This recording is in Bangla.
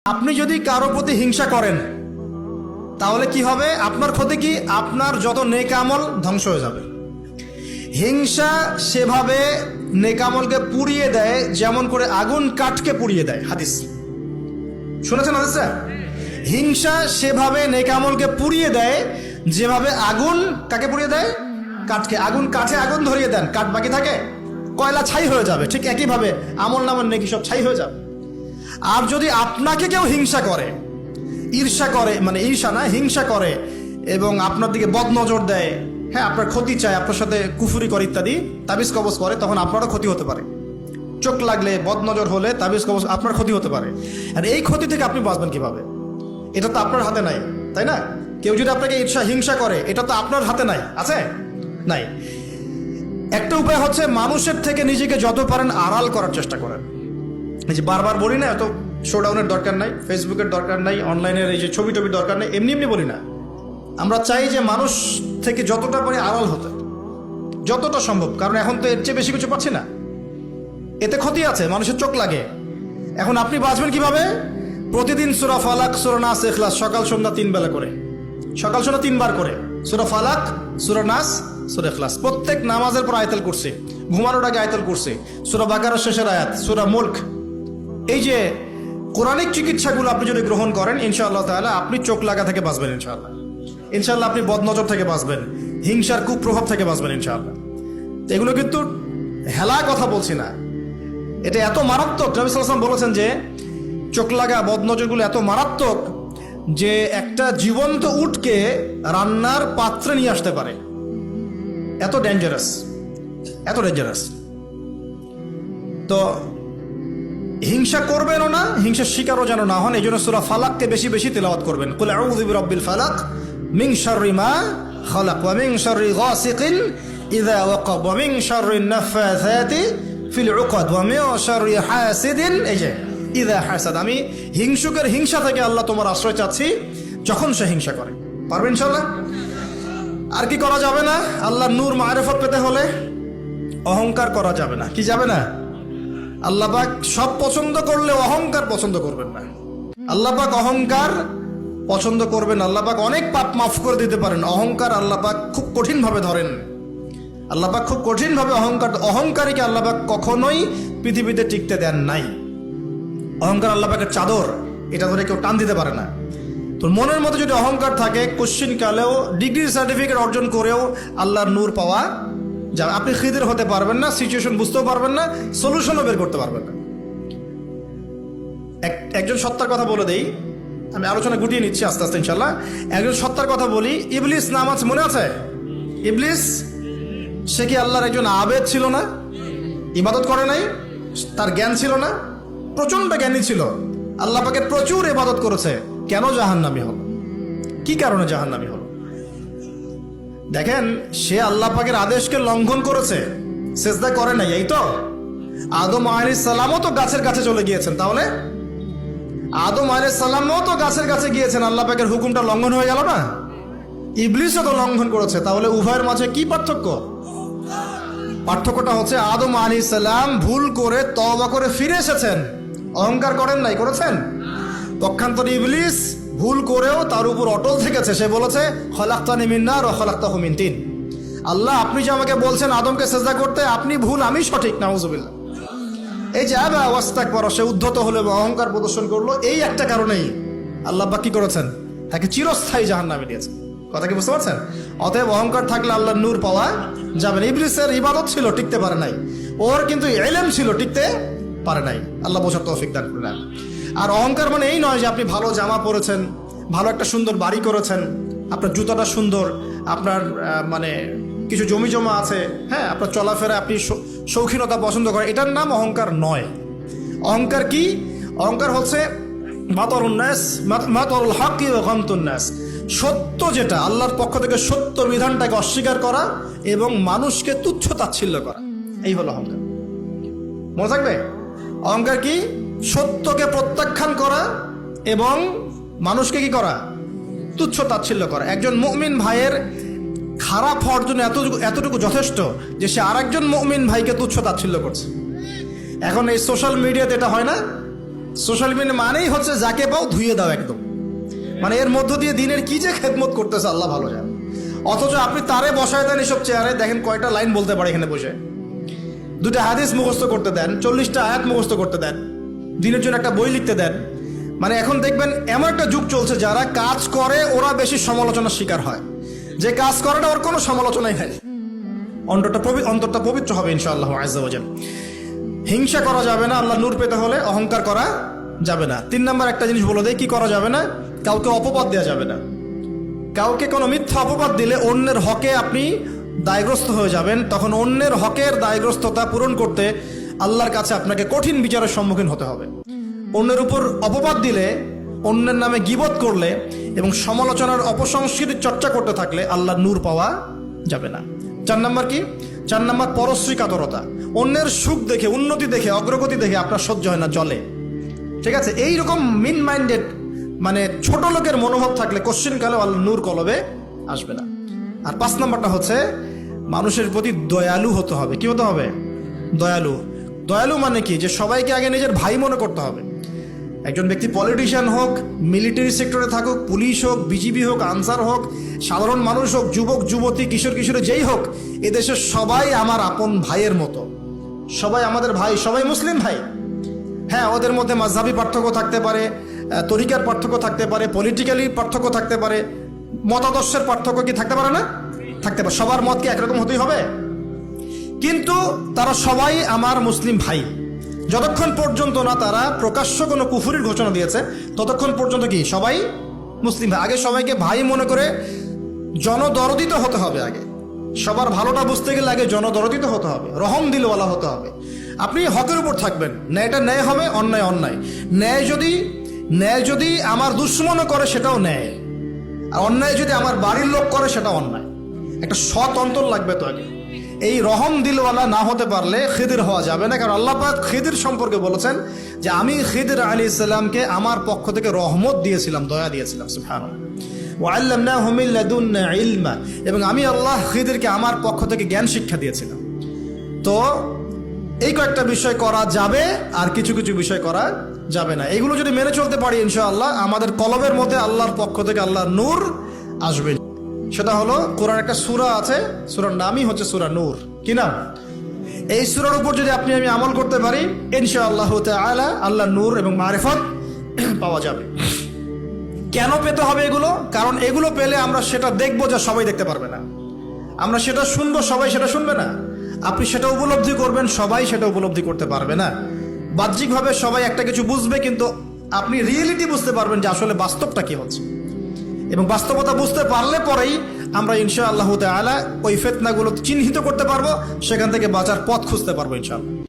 আপনি যদি কারো প্রতি হিংসা করেন তাহলে কি হবে? আপনার ক্ষতি কি? আপনার যত নেক আমল ধ্বংস হয়ে যাবে। হিংসা সেভাবে নেক আমলকে পুড়িয়ে দেয় যেমন করে আগুন কাঠকে পুড়িয়ে দেয়। হাদিস শুনেছেন হাদিসটা? হিংসা সেভাবে নেক আমলকে পুড়িয়ে দেয় যেভাবে আগুন কাকে পুড়িয়ে দেয়? কাঠকে। আগুন কাঠে আগুন ধরিয়ে দেন, কাঠ বাকি থাকে, কয়লা ছাই হয়ে যাবে। ঠিক একইভাবে আমল নামের নেকি সব ছাই হয়ে যাবে। আর যদি আপনাকে কেউ হিংসা করে, ঈর্ষা করে, মানে ঈর্ষা না, হিংসা করে এবং আপনার দিকে বদনজর দেয়, হ্যাঁ, আপনার ক্ষতি চায়, আপনার সাথে কুফুরি করে ইত্যাদি, তাবিজ কবজ করে, তখন আপনারও ক্ষতি হতে পারে। চোখ লাগলে, বদনজর হলে, তাবিজ কবজ, আপনার ক্ষতি হতে পারে। আর এই ক্ষতি থেকে আপনি বাঁচবেন কিভাবে? এটা তো আপনার হাতে নাই, তাই না? কেউ যদি আপনাকে ঈর্ষা হিংসা করে, এটা তো আপনার হাতে নাই, আছে? নাই। একটা উপায় হচ্ছে মানুষের থেকে নিজেকে যত পারেন আড়াল করার চেষ্টা করেন। এই যে বারবার বলি না, এত শোডাউনের দরকার নাই, ফেসবুকের দরকার নাই, অনলাইনের এই যে ছবি টবি দরকার নেই, এমনি এমনি বলি না। আমরা চাই যে মানুষ থেকে যতটা পারি আড়াল হতে, যতটা সম্ভব। কারণ এখন তো এর চেয়ে বেশি কিছু পাচ্ছি না, এতে ক্ষতি আছে, মানুষের চোখ লাগে। এখন আপনি বাঁচবেন কিভাবে? প্রতিদিন সূরা ফালাক, সূরা নাস, ইখলাস সকাল সন্ধ্যা 3 বেলা করে, সকাল সন্ধ্যা 3 বার করে সূরা ফালাক, সূরা নাস, সূরা ইখলাস। প্রত্যেক নামাজের পর আয়াতুল কুরসি, ঘুমানোর আগে আয়াতুল কুরসি, সূরা বাকারার শেষের আয়াত, সূরা মুলক। এই যে কোরআনিক চিকিৎসাগুলো আপনি যদি গ্রহণ করেন, ইনশাআল্লাহ তাআলা আপনি চোখ লাগা থেকে বাঁচবেন। ইনশাআল্লাহ ইনশাআল্লাহ আপনি বদনজর থেকে বাঁচবেন, হিংসার কুপ্রভাব থেকে বাঁচবেন ইনশাআল্লাহ। এগুলো কিন্তু হেলা কথা বলছি না, এটা এত মারাত্মক। নবী সাল্লাল্লাহু আলাইহি ওয়াসাল্লাম বলেছেন যে চোখ লাগা বদনজরগুলো এত মারাত্মক যে একটা জীবন্ত উটকে রান্নার পাত্রে নিয়ে আসতে পারে। এত ডেঞ্জারাস, এত ডেঞ্জারাস। তো হিংসা করবেনও না, হিংসার শিকারও যেন না হন। এই জন্য সূরা ফালাককে বেশি বেশি তেলাওয়াত করবেন। কুল আউযু বিরাব্বিল ফালাক মিন শাররি মা খালাক ওয়া মিন শাররি গাসিকিন ইযা ওয়াকাব ওয়া মিন শাররিন নাফাসাতি ফিল উকাদ ওয়া মিন শাররি হাসিদিন ইযা হাসাদ। আমি হিংসুকের হিংসা থেকে আল্লাহ তোমার আশ্রয় চাচ্ছি যখন সে হিংসা করে। পারবেন ইনশাআল্লাহ? আর কি করা যাবে না? আল্লাহর নূর মারিফত পেতে হলে অহংকার করা যাবে না। কি যাবে না? আল্লাহ পাক সব পছন্দ করলে অহংকার পছন্দ করবেন না। আল্লাহ পাক অহংকার পছন্দ করবেন। আল্লাহ পাক অনেক পাপ মাফ করে দিতে পারেন। অহংকার আল্লাহ পাক খুব কঠিন ভাবে ধরেন। আল্লাহ পাক খুব কঠিন ভাবে অহংকারীকে আল্লাহ পাক কখনোই পৃথিবীতে টিকতে দেন নাই। অহংকার আল্লাহ পাকের চাদর, এটা ধরে কেউ টান দিতে পারে না। তো মনের মধ্যে যদি অহংকার থাকে, কোশ্চিন কালেও, ডিগ্রি সার্টিফিকেট অর্জন করেও আল্লাহর নূর পাওয়া যা, আপনি খিদির হতে পারবেন না, সিচুয়েশন বুঝতেও পারবেন না, সলিউশনও বের করতে পারবেন না। একজন সত্তার কথা বলে দেই, আমি আলোচনা গুটিয়ে নিচ্ছি আস্তে আস্তে ইনশাল্লাহ। একজন সত্তার কথা বলি, ইবলিস নাম আছে, মনে আছে? ইবলিস, সে কি আল্লাহর একজন আবেদ ছিল না? ইবাদত করে নাই? তার জ্ঞান ছিল না? প্রচন্ড জ্ঞানী ছিল, আল্লাহ পাকের প্রচুর ইবাদত করেছে। কেন জাহান্নামী হলো? কি কারণে জাহান্নামী হলো? দেখেন, সে আল্লাহ পাকের আদেশকে লঙ্ঘন করেছে, সেজদা করে নাই, এই তো। আদম আলাইহিস সালামও তো গাছের কাছে চলে গিয়েছেন, তাহলে আদম আলাইহিস সালামও তো গাছের কাছে গিয়েছেন, আল্লাহ পাকের হুকুমটা লঙ্ঘন হয়ে গেল না? ইবলিসও তো লঙ্ঘন করেছে, তাহলে উভয়ের মাঝে কি পার্থক্য? পার্থক্যটা হচ্ছে আদম আলাইহিস সালাম ভুল করে তওবা করে ফিরে এসেছেন, অহংকার করেন নাই, করেছেন? পক্ষান্তরে ইবলিস ভুল করেও তার উপর অটল থেকেছে। সে বলেছে খলাকতানি মিন নার ওয়া খলাকতাহু মিন তিন। আল্লাহ, আপনি যে আমাকে বলছেন আদমকে সিজদা করতে, আপনি ভুল, আমি সঠিক। নাউযুবিল্লাহ। এই যে আবা ওয়াস্তাকবার, সে উদ্ধত হলো এবং অহংকার প্রদর্শন করলো, এই একটা কারণেই আল্লাহ পাক কি করেছেন? তাকে চিরস্থায়ী জাহান্নামে দিয়েছেন। কথা কি বুঝতে পারছেন? অতএব অহংকার থাকলে আল্লাহর নূর পাওয়া যাবে না। ইবলিসের ইবাদত ছিল, টিকতে পারে নাই। ওর কিন্তু ইলম ছিল, টিকতে পারে নাই। আল্লাহ বোঝার তৌফিক দান করেন। আর অহংকার মানে এই নয় যে আপনি ভালো জামা পরেছেন, ভালো একটা সুন্দর বাড়ি করেছেন, আপনার জুতাটা সুন্দর, আপনার মানে কিছু জমি জমা আছে, হ্যাঁ, আপনার চলাফেরা, আপনি শৌখিনতা পছন্দ করেন, এটার নাম অহংকার নয়। অহংকার কি? অহংকার হচ্ছে মাতারুন নাস, মাতারুল হাক্কি ওয়া গামতুন নাস। সত্য যেটা, আল্লাহর পক্ষ থেকে সত্য বিধানটাকে অস্বীকার করা এবং মানুষকে তুচ্ছ তাচ্ছিল্য করা, এই হলো অহংকার। মনে থাকবে? অহংকার কি? সত্যকে প্রত্যাখ্যান করা এবং মানুষকে কি করা? তুচ্ছ তাচ্ছিল্য করা। একজন মুমিন ভাইয়ের খারাপ হওয়ার জন্য এতটুকু যথেষ্ট যে সে আরেকজন মুমিন ভাইকে তুচ্ছ তাচ্ছিল্য করছে। এখন এই সোশ্যাল মিডিয়াতে এটা হয় না? সোশ্যাল মিডিয়া মানেই হচ্ছে যাকে পাও ধুয়ে দাও একদম, মানে এর মধ্য দিয়ে দিনের কি যে খেদমত করতেছে আল্লাহ ভালো জানে। অথচ আপনি তারে বসায় দেন এসব চেয়ারে, দেখেন কয়টা লাইন বলতে পারে এখানে বসে, দুটা হাদিস মুখস্থ করতে দেন, 40টা আয়াত মুখস্থ করতে দেন, দিনের জন্য একটা বই লিখতে দেন। মানে এখন দেখবেন এমন একটা যুগ চলছে, যারা কাজ করে ওরা বেশি সমালোচনার শিকার হয়, যে কাজ করে না ওর কোনো সমালোচনাই নাই। অন্তরটা পবিত্র হবে ইনশাআল্লাহ আজ্জা ওয়া জাল। হিংসা করা যাবে না, আল্লাহ নূর পেতে হলে অহংকার করা যাবে না। 3 নম্বর একটা জিনিস বলে দেয়, কি করা যাবে না? কাউকে অপবাদ দেওয়া যাবে না। কাউকে কোনো মিথ্যা অপবাদ দিলে অন্যের হকে আপনি দায়গ্রস্ত হয়ে যাবেন, তখন অন্যের হকের দায়গ্রস্ততা পূরণ করতে আল্লাহর কাছে আপনাকে কঠিন বিচারের সম্মুখীন হতে হবে। অন্যের উপর অপবাদ দিলে, অন্যের নামে গীবত করলে এবং সমালোচনার অপসংস্কৃতির চর্চা করতে থাকলে আল্লাহর নূর পাওয়া যাবে না। 4 নম্বর কি? 4 নম্বর পরশ্রী কাতরতা। অন্যের সুখ দেখে, উন্নতি দেখে, অগ্রগতি দেখে আপনার সহ্য হয় না, জলে। ঠিক আছে, এইরকম মিন মাইন্ডেড মানে ছোট লোকের মনোভাব থাকলে কোশ্চিন কালে আল্লাহ নূর কলবে আসবে না। আর 5 নম্বরটা হচ্ছে মানুষের প্রতি দয়ালু হতে হবে। কি হতে হবে? দয়ালু। দয়ালু মানে কি? যে সবাইকে আগে নিজের ভাই মনে করতে হবে। একজন ব্যক্তি পলিটিশিয়ান হোক, মিলিটারি সেক্টরে থাকুক, পুলিশ হোক, বিজিবি হোক, আনসার হোক, সাধারণ মানুষ হোক, যুবক যুবতী, কিশোর কিশোরী যেই হোক, এদেশের সবাই আমার আপন ভাইয়ের মতো, সবাই আমাদের ভাই, সবাই মুসলিম ভাই। হ্যাঁ, ওদের মধ্যে মাযহাবী পার্থক্য থাকতে পারে, তরিকার পার্থক্য থাকতে পারে, পলিটিক্যালি পার্থক্য থাকতে পারে, মতাদর্শের পার্থক্য কি থাকতে পারে না? থাকতে পারে। সবার মত কি একরকম হতেই হবে? কিন্তু তারা সবাই আমার মুসলিম ভাই। যতক্ষণ পর্যন্ত না তারা প্রকাশ্য কোনো কুফরির ঘোষণা দিয়েছে, ততক্ষণ পর্যন্ত কি সবাই মুসলিম ভাই। আগে সবাইকে ভাই মনে করে জনদরদিত হতে হবে। আগে সবার ভালোটা বুঝতে গেলে আগে জনদরদিত হতে হবে, রহম দিলওয়ালা হতে হবে। আপনি হকের উপর থাকবেন, ন্যায়টা ন্যায় হবে, অন্যায় অন্যায়। ন্যায় যদি আমার দুশ্মনও করে সেটাও ন্যায়, আর অন্যায় যদি আমার বাড়ির লোক করে সেটাও অন্যায়। একটা সৎ অন্তর লাগবে তো আগে। এই রহম দিলওয়ালা না হতে পারলে খিদির হওয়া যাবে না। কারণ আল্লাহ পাক খিদির সম্পর্কে বলেছেন যে আমি খিদির আলাইহিস সালামকে আমার পক্ষ থেকে রহমত দিয়েছিলাম, দয়া দিয়েছিলাম। সুবহানাল্লাহ। ওয়া আল্লামনাহু মিন লাদুন্না ইলমা, এবং আমি আল্লাহ খিদিরকে আমার পক্ষ থেকে জ্ঞান শিক্ষা দিয়েছিলাম। তো এই কয়েকটা বিষয় করা যাবে, আর কিছু কিছু বিষয় করা যাবে না। এগুলো যদি মেনে চলতে পারি ইনশাআল্লাহ আমাদের কলবের মধ্যে আল্লাহর পক্ষ থেকে আল্লাহর নূর আসবে। সেটা হলো, কোরআন একটা সূরা আছে, সূরার নামই হচ্ছে সূরা নূর। কি নাম? এই সূরার উপর যদি আপনি আমি আমল করতে পারি ইনশাআল্লাহ তাআলা আল্লাহর নূর এবং মারিফত পাওয়া যাবে। কেন পেতে হবে এগুলো? কারণ এগুলো পেলে আমরা সেটা দেখবো যা সবাই দেখতে পারবে না, আমরা সেটা শুনবো সবাই সেটা শুনবে না, আপনি সেটা উপলব্ধি করবেন সবাই সেটা উপলব্ধি করতে পারবে না। বাহ্যিকভাবে সবাই একটা কিছু বুঝবে, কিন্তু আপনি রিয়েলিটি বুঝতে পারবেন যে আসলে বাস্তবটা কি হচ্ছে। এবং বাস্তবতা বুঝতে পারলে পরেই আমরা ইনশাআল্লাহ তাআলা ওই ফিতনাগুলো চিহ্নিত করতে পারবো, সেখান থেকে বাঁচার পথ খুঁজতে পারবো ইনশাআল্লাহ।